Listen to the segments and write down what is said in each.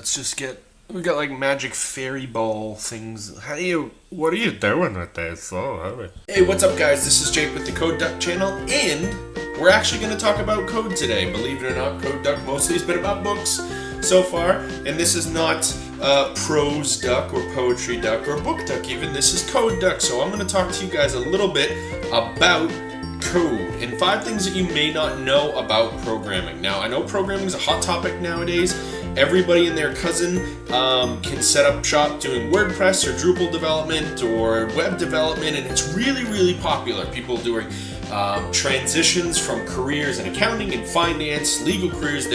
Let's just get. We got like magic fairy ball things. What are you doing with this? Hey, what's up, guys? This is Jake with the Code Duck channel, and we're actually going to talk about code today. Believe it or not, Code Duck mostly has been about books so far, and this is not prose duck or poetry duck or book duck even. This is Code Duck, so I'm going to talk to you guys a little bit about code and 5 things that you may not know about programming. Now, I know programming is a hot topic nowadays. Everybody and their cousin can set up shop doing WordPress or Drupal development or web development, and it's really, really popular. People doing transitions from careers in accounting and finance, legal careers.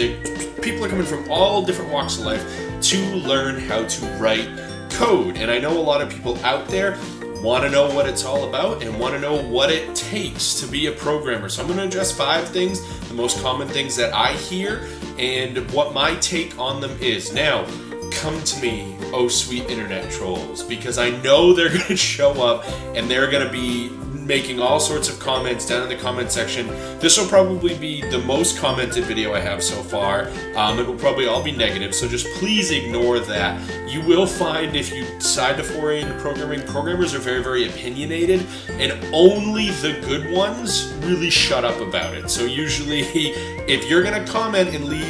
People are coming from all different walks of life to learn how to write code. And I know a lot of people out there want to know what it's all about and want to know what it takes to be a programmer. So I'm going to address 5 things, the most common things that I hear, and what my take on them is. Now, come to me, oh sweet internet trolls, because I know they're going to show up and they're going to be making all sorts of comments down in the comment section. This will probably be the most commented video I have so far. It will probably all be negative, so just please ignore that. You will find, if you decide to foray into programming, programmers are very, very opinionated, and only the good ones really shut up about it. So usually, if you're gonna comment and leave,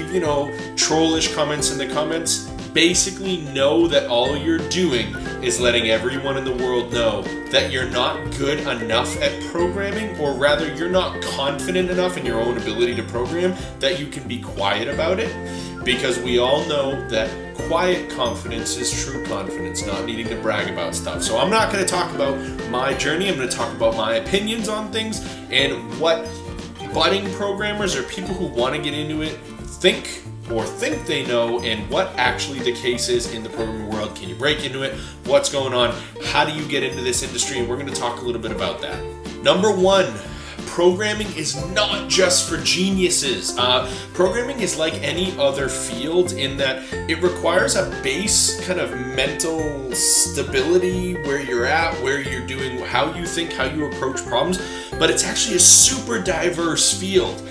trollish comments in the comments, basically know that all you're doing is letting everyone in the world know that you're not good enough at programming, or rather you're not confident enough in your own ability to program that you can be quiet about it, because we all know that quiet confidence is true confidence, not needing to brag about stuff. So I'm not going to talk about my journey. I'm going to talk about my opinions on things and what budding programmers or people who want to get into it think they know, and what actually the case is in the programming world. Can you break into it? What's going on? How do you get into this industry? And we're going to talk a little bit about that. Number 1, programming is not just for geniuses. Programming is like any other field in that it requires a base kind of mental stability where you're at, where you're doing, how you think, how you approach problems, but it's actually a super diverse field.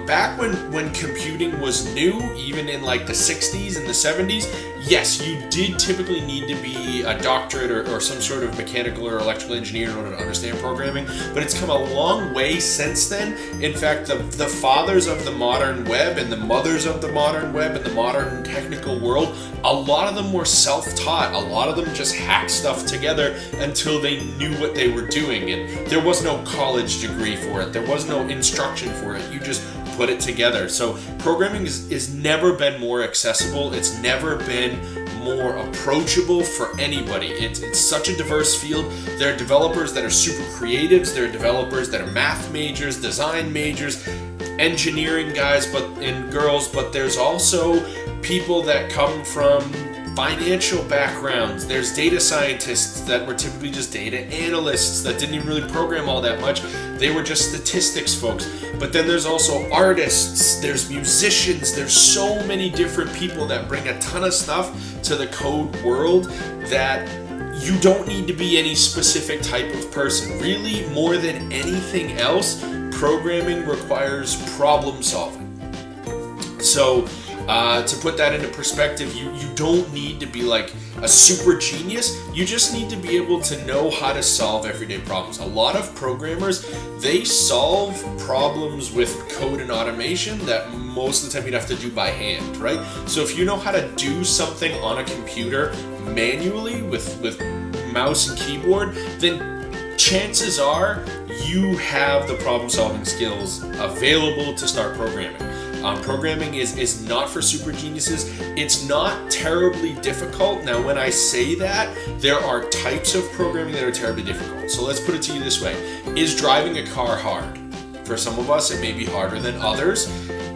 Back when computing was new, even in like the 60s and the 70s, yes, you did typically need to be a doctorate or some sort of mechanical or electrical engineer in order to understand programming, but it's come a long way since then. In fact, the fathers of the modern web and the mothers of the modern web and the modern technical world, a lot of them were self-taught. A lot of them just hacked stuff together until they knew what they were doing, and there was no college degree for it. There was no instruction for it. You just put it together. So programming is never been more accessible. It's never been more approachable for anybody. It's such a diverse field. There are developers that are super creatives. There are developers that are math majors, design majors, engineering guys and girls, but there's also people that come from financial backgrounds. There's data scientists that were typically just data analysts that didn't even really program all that much. They were just statistics folks. But then there's also artists, there's musicians, there's so many different people that bring a ton of stuff to the code world that you don't need to be any specific type of person. Really, more than anything else, programming requires problem solving. So to put that into perspective, you don't need to be like a super genius. You just need to be able to know how to solve everyday problems. A lot of programmers, they solve problems with code and automation that most of the time you'd have to do by hand, right? So if you know how to do something on a computer manually with mouse and keyboard, then chances are you have the problem solving skills available to start programming. Programming is not for super geniuses. It's not terribly difficult. Now, when I say that, there are types of programming that are terribly difficult. So let's put it to you this way. Is driving a car hard? For some of us, it may be harder than others,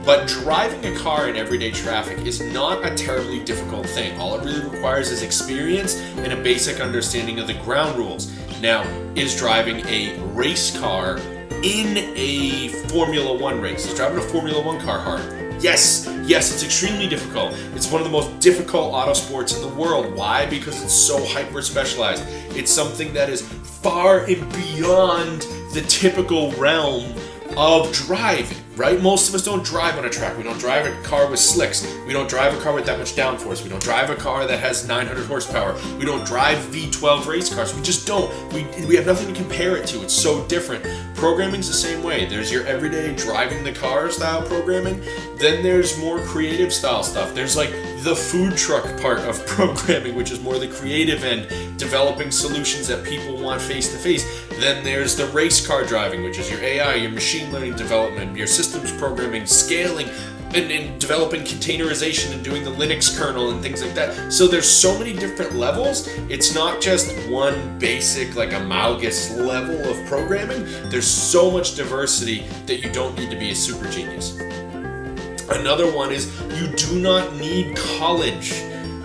but driving a car in everyday traffic is not a terribly difficult thing. All it really requires is experience and a basic understanding of the ground rules. Now, is driving a race car in a Formula 1 race, is driving a Formula 1 car hard? Yes, it's extremely difficult. It's one of the most difficult auto sports in the world. Why? Because it's so hyper specialized. It's something that is far and beyond the typical realm of driving. right? Most of us don't drive on a track. We don't drive a car with slicks. We don't drive a car with that much downforce. We don't drive a car that has 900 horsepower. We don't drive V12 race cars. We just don't. We have nothing to compare it to. It's so different. Programming's the same way. There's your everyday driving the car style programming. Then there's more creative style stuff. There's like the food truck part of programming, which is more the creative end, developing solutions that people want face to face. Then there's the race car driving, which is your AI, your machine learning development, your systems programming, scaling, and developing containerization and doing the Linux kernel and things like that. So there's so many different levels. It's not just one basic like amalgamous level of programming. There's so much diversity that you don't need to be a super genius. Another one is you do not need college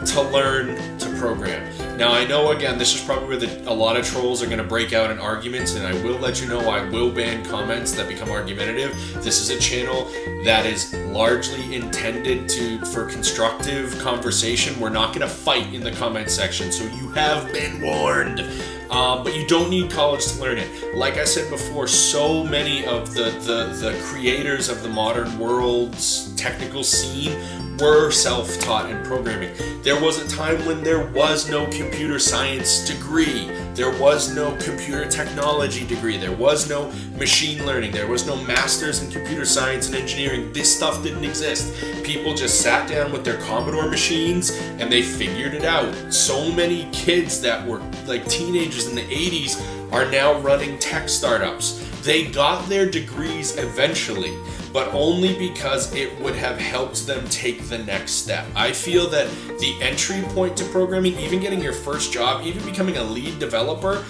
to learn to program. Now I know, again, this is probably where a lot of trolls are going to break out in arguments, and I will let you know I will ban comments that become argumentative. This is a channel that is largely intended for constructive conversation. We're not going to fight in the comment section, so you have been warned. But you don't need college to learn it. Like I said before, so many of the creators of the modern world's technical scene were self-taught in programming. There was a time when there was no computer science degree. There was no computer technology degree. There was no machine learning. There was no masters in computer science and engineering. This stuff didn't exist. People just sat down with their Commodore machines and they figured it out. So many kids that were like teenagers in the 80s are now running tech startups. They got their degrees eventually, but only because it would have helped them take the next step. I feel that the entry point to programming, even getting your first job, even becoming a lead developer,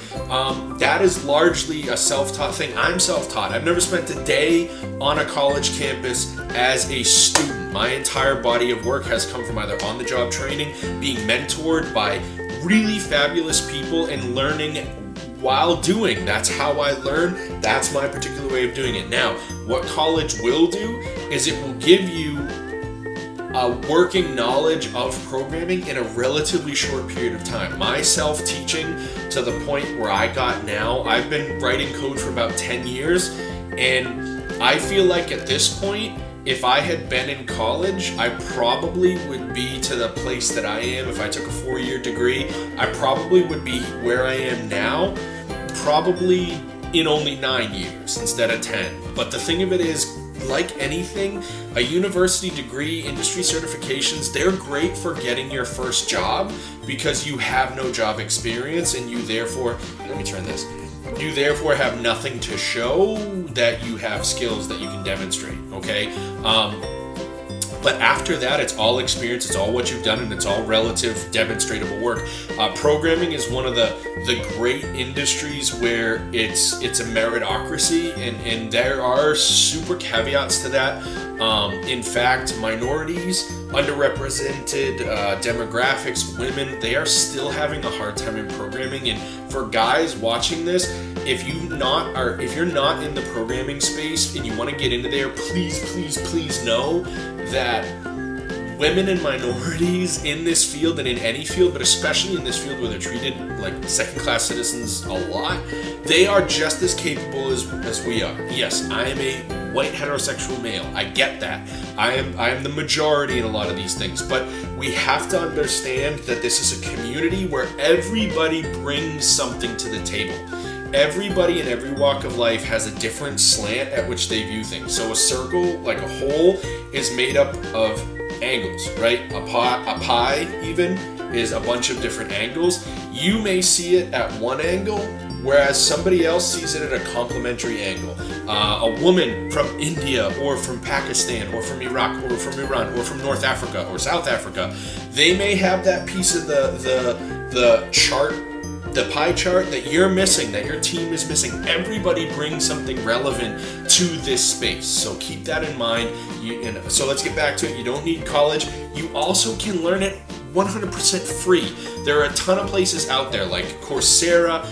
that is largely a self-taught thing. I'm self-taught. I've never spent a day on a college campus as a student. My entire body of work has come from either on-the-job training, being mentored by really fabulous people, and learning while doing. That's how I learn. That's my particular way of doing it. Now, what college will do is it will give you a working knowledge of programming in a relatively short period of time. My self-teaching to the point where I got now, I've been writing code for about 10 years, and I feel like at this point, if I had been in college, I probably would be to the place that I am. If I took a 4-year degree, I probably would be where I am now, probably in only 9 years instead of 10. But the thing of it is, like anything, a university degree, industry certifications, they're great for getting your first job because you have no job experience and you therefore, you therefore have nothing to show that you have skills that you can demonstrate, okay? But after that, it's all experience, it's all what you've done, and it's all relative demonstratable work. Programming is one of the great industries where it's a meritocracy, and there are super caveats to that. In fact, minorities, underrepresented demographics, women, they are still having a hard time in programming. And for guys watching this, if you're not in the programming space and you want to get into there, please know that women and minorities in this field and in any field, but especially in this field where they're treated like second-class citizens a lot, they are just as capable as we are. Yes, I am a white heterosexual male. I get that. I am the majority in a lot of these things, but we have to understand that this is a community where everybody brings something to the table. Everybody in every walk of life has a different slant at which they view things. So a circle, like a hole, is made up of angles, right? A pie even is a bunch of different angles. You may see it at one angle, whereas somebody else sees it at a complementary angle. A woman from India or from Pakistan or from Iraq or from Iran or from North Africa or South Africa, they may have that piece of the chart, the pie chart that you're missing, that your team is missing. Everybody brings something relevant to this space, so keep that in mind. So let's get back to it. You don't need college. You also can learn it 100% free. There are a ton of places out there like Coursera,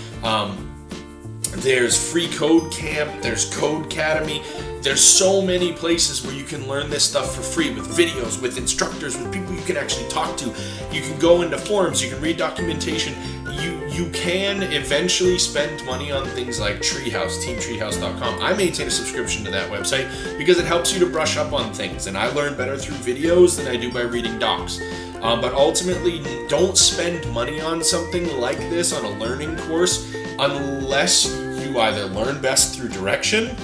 there's Free Code Camp, there's Codecademy. There's so many places where you can learn this stuff for free with videos, with instructors, with people you can actually talk to. You can go into forums, you can read documentation. you can eventually spend money on things like Treehouse, teamtreehouse.com. I maintain a subscription to that website because it helps you to brush up on things, and I learn better through videos than I do by reading docs. But ultimately, don't spend money on something like this, on a learning course, unless you either learn best through direction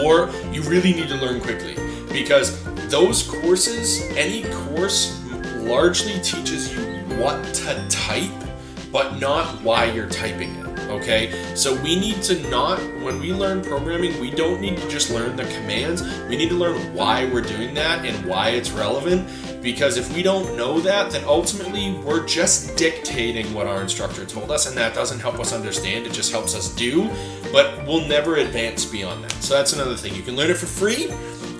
or you really need to learn quickly. Because those courses, any course largely teaches you what to type, but not why you're typing it, okay? So we need to not, when we learn programming, we don't need to just learn the commands, we need to learn why we're doing that and why it's relevant, because if we don't know that, then ultimately we're just dictating what our instructor told us, and that doesn't help us understand, it just helps us do, but we'll never advance beyond that. So that's another thing. You can learn it for free,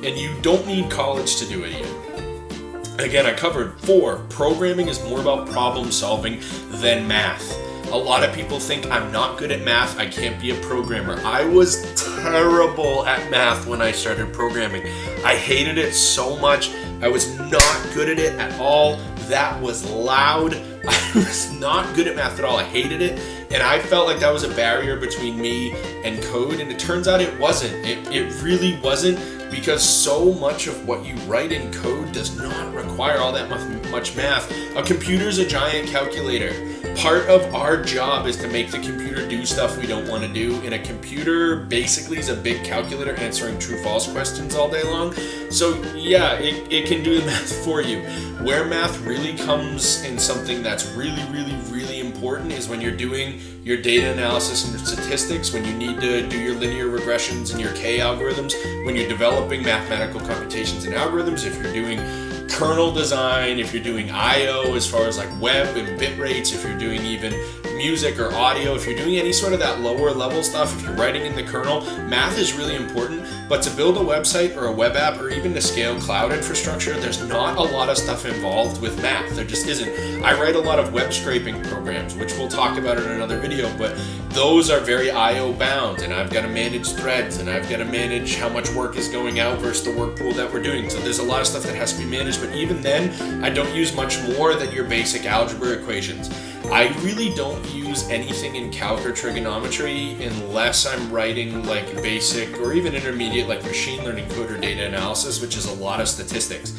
and you don't need college to do it either. Again, I covered 4. Programming is more about problem solving than math. A lot of people think I'm not good at math, I can't be a programmer. I was terrible at math when I started programming. I hated it so much. I was not good at it at all. That was loud. I was not good at math at all. I hated it. And I felt like that was a barrier between me and code. And it turns out it wasn't. It really wasn't, because so much of what you write in code does not require all that much math. A computer's a giant calculator. Part of our job is to make the computer do stuff we don't want to do, and a computer basically is a big calculator answering true-false questions all day long. So yeah, it can do the math for you. Where math really comes in something that's really, really, really important is when you're doing your data analysis and statistics, when you need to do your linear regressions and your K algorithms, when you're developing mathematical computations and algorithms, if you're doing kernel design, if you're doing I/O as far as like web and bit rates, if you're doing even music or audio, if you're doing any sort of that lower level stuff, if you're writing in the kernel, math is really important. But to build a website or a web app or even to scale cloud infrastructure, there's not a lot of stuff involved with math. There just isn't. I write a lot of web scraping programs, which we'll talk about in another video, but those are very I/O bound, and I've got to manage threads, and I've got to manage how much work is going out versus the work pool that we're doing. So there's a lot of stuff that has to be managed, but even then, I don't use much more than your basic algebra equations. I really don't use anything in calc or trigonometry unless I'm writing like basic or even intermediate like machine learning code or data analysis, which is a lot of statistics.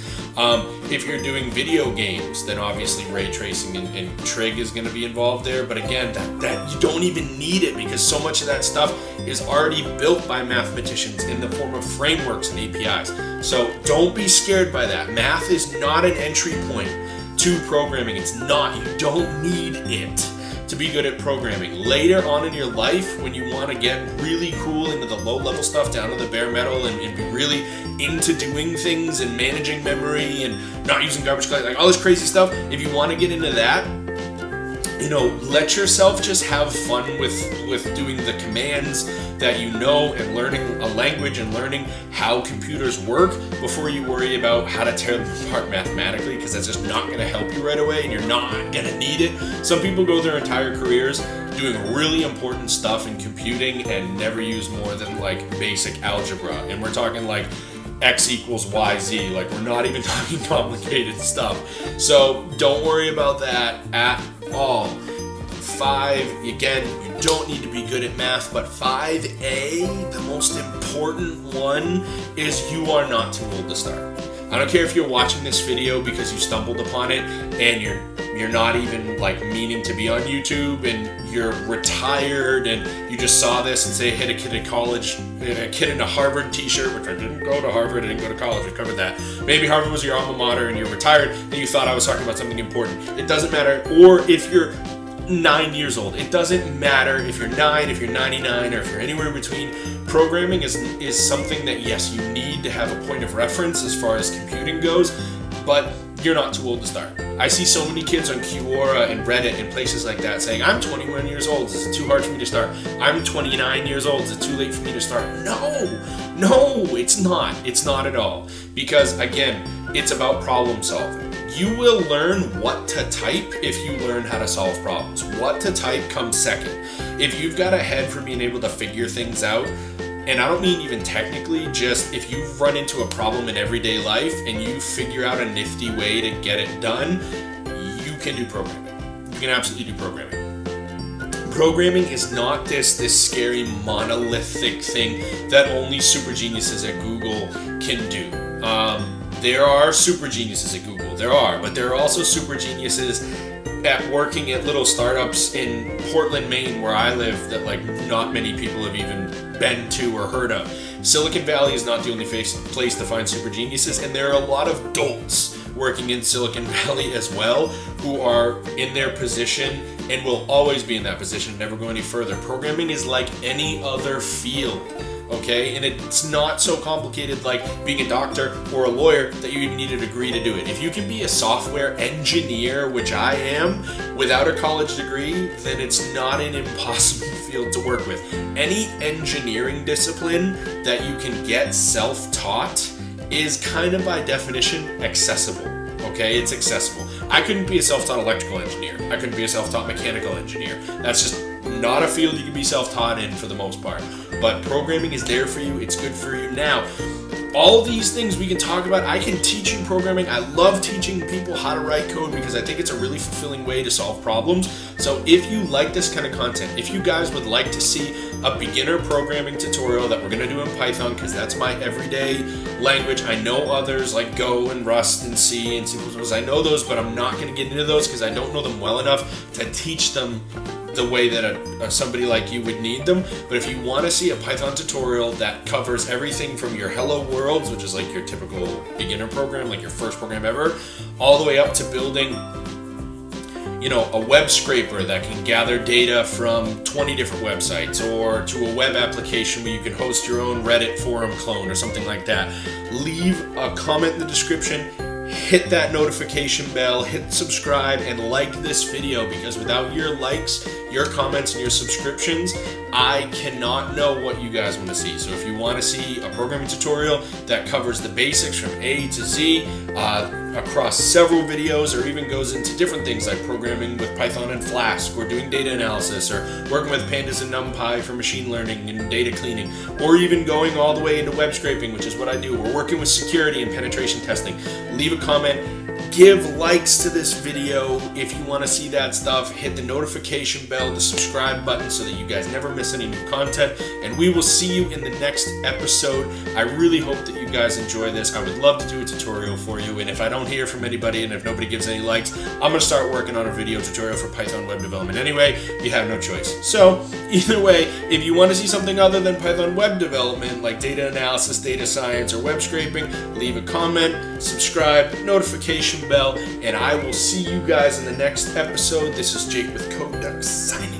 If you're doing video games, then obviously ray tracing and trig is going to be involved there. But again, that you don't even need it, because so much of that stuff is already built by mathematicians in the form of frameworks and APIs. So don't be scared by that. Math is not an entry point to programming. It's not. You don't need it to be good at programming. Later on in your life, when you want to get really cool into the low-level stuff, down to the bare metal, and be really into doing things and managing memory and not using garbage collection, like all this crazy stuff, if you want to get into that, you know, let yourself just have fun with doing the commands that you know and learning a language and learning how computers work before you worry about how to tear them apart mathematically, because that's just not going to help you right away and you're not going to need it. Some people go their entire careers doing really important stuff in computing and never use more than like basic algebra. And we're talking like X equals YZ, like we're not even talking complicated stuff. So don't worry about that at all. 5, again, you don't need to be good at math, but 5A, the most important one, is you are not too old to start. I don't care if you're watching this video because you stumbled upon it and you're not even like meaning to be on YouTube and you're retired and you just saw this and say hit a kid at college, a kid in a Harvard t-shirt, which I didn't go to Harvard, I didn't go to college, we covered that. Maybe Harvard was your alma mater and you're retired and you thought I was talking about something important. It doesn't matter. Or if you're 9 years old. It doesn't matter if you're 9, if you're 99, or if you're anywhere in between. Programming is something that, yes, you need to have a point of reference as far as computing goes, but you're not too old to start. I see so many kids on Quora and Reddit and places like that saying, I'm 21 years old, is it too hard for me to start? I'm 29 years old, is it too late for me to start? No, it's not. It's not at all. Because, again, it's about problem solving. You will learn what to type if you learn how to solve problems. What to type comes second. If you've got a head for being able to figure things out, and I don't mean even technically, just if you run into a problem in everyday life and you figure out a nifty way to get it done, you can do programming. you can absolutely do programming. Programming is not this scary monolithic thing that only super geniuses at Google can do. There are super geniuses at Google, but there are also super geniuses at working at little startups in Portland, Maine, where I live, that like not many people have even been to or heard of. Silicon Valley is not the only place to find super geniuses, and there are a lot of dolts working in Silicon Valley as well who are in their position and will always be in that position, never go any further. Programming is like any other field, okay? And it's not so complicated like being a doctor or a lawyer that you even need a degree to do it. If you can be a software engineer, which I am, without a college degree, then it's not an impossible field to work with. Any engineering discipline that you can get self-taught is kind of by definition accessible. Okay, it's accessible. I couldn't be a self-taught electrical engineer. I couldn't be a self-taught mechanical engineer. That's just not a field you can be self-taught in for the most part. But programming is there for you. It's good for you. Now, all these things we can talk about. I can teach you programming. I love teaching people how to write code because I think it's a really fulfilling way to solve problems. So if you like this kind of content, if you guys would like to see a beginner programming tutorial that we're going to do in Python, because that's my everyday language. I know others like Go and Rust and C and C++. I know those, but I'm not going to get into those because I don't know them well enough to teach them the way that somebody like you would need them. But if you want to see a Python tutorial that covers everything from your hello worlds, which is like your typical beginner program, like your first program ever, all the way up to building, you know, a web scraper that can gather data from 20 different websites, or to a web application where you can host your own Reddit forum clone or something like that, leave a comment in the description. Hit that notification bell, hit subscribe, and like this video, because without your likes, your comments, and your subscriptions, I cannot know what you guys want to see. So if you want to see a programming tutorial that covers the basics from A to Z across several videos, or even goes into different things like programming with Python and Flask, or doing data analysis, or working with Pandas and NumPy for machine learning and data cleaning, or even going all the way into web scraping, which is what I do, or working with security and penetration testing, leave a comment. Give likes to this video if you want to see that stuff. Hit the notification bell, the subscribe button, so that you guys never miss any new content. And we will see you in the next episode. I really hope that you guys enjoy this. I would love to do a tutorial for you. And if I don't hear from anybody, and if nobody gives any likes, I'm going to start working on a video tutorial for Python web development anyway. You have no choice. So either way, if you want to see something other than Python web development, like data analysis, data science, or web scraping, leave a comment, subscribe, notification bell, and I will see you guys in the next episode. This is Jake with CodeDuck signing